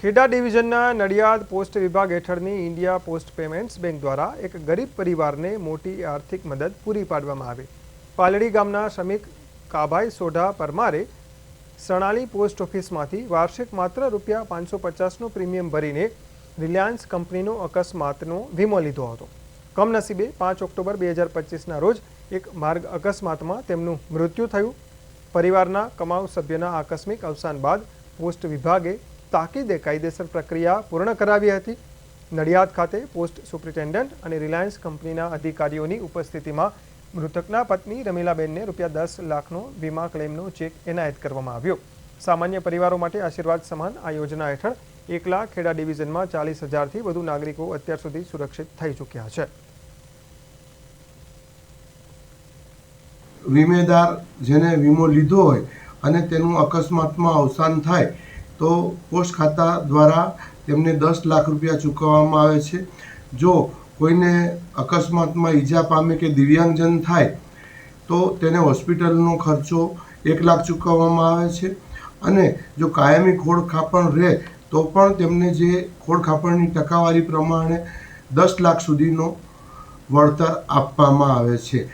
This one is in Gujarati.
ખેડા ડિવિઝનના નડિયાદ પોસ્ટ વિભાગ હેઠળની ઇન્ડિયા પોસ્ટ પેમેન્ટ્સ બેંક દ્વારા એક ગરીબ પરિવારને મોટી આર્થિક મદદ પૂરી પાડવામાં આવી. પાલડી ગામના શ્રમિક કાભાઈ સોઢા પરમારે સણાલી પોસ્ટ ઓફિસમાંથી વાર્ષિક માત્ર ₹550નો પ્રીમિયમ ભરીને રિલાયન્સ કંપનીનો અકસ્માતનો વીમો લીધો હતો. કમનસીબે 5 ઓક્ટોબર 2025ના રોજ એક માર્ગ અકસ્માતમાં તેમનું મૃત્યુ થયું. પરિવારના કમાઉ સભ્યના આકસ્મિક અવસાન બાદ પોસ્ટ વિભાગે તાકીદે કાયદેસર પ્રક્રિયા પૂર્ણ કરાવી હતી. નડિયાદ ખાતે પોસ્ટ સુપ્રિન્ટેન્ડન્ટ અને રિલાયન્સ કંપનીના અધિકારીઓની ઉપસ્થિતિમાં મૃતકના પત્ની રમીલાબેનને ₹10 લાખનો વીમા ક્લેમનો ચેક એનાયત કરવામાં આવ્યો. સામાન્ય પરિવારો માટે આશીર્વાદ સમાન આ યોજના હેઠળ 1 લાખ ખેડા ડિવિઝનમાં 40,000થી વધુ નાગરિકો અત્યાર સુધી સુરક્ષિત થઈ ચૂક્યા છે. વીમેદાર જેને વીમો લીધો હોય અને તેનું અકસ્માતમાં અવસાન થાય તો પોસ્ટ ખાતા દ્વારા તેમને ₹10 લાખ ચૂકવવામાં આવે છે. જો કોઈને અકસ્માતમાં ઈજા પામે કે દિવ્યાંગજન થાય તો તેને હોસ્પિટલનો ખર્ચો ₹1 લાખ ચૂકવવામાં આવે છે. અને જો કાયમી ખોડ ખાપણ રહે તો પણ તેમને જે ખોડ ખાપણની ટકાવારી પ્રમાણે ₹10 લાખ સુધીનો વળતર આપવામાં આવે છે.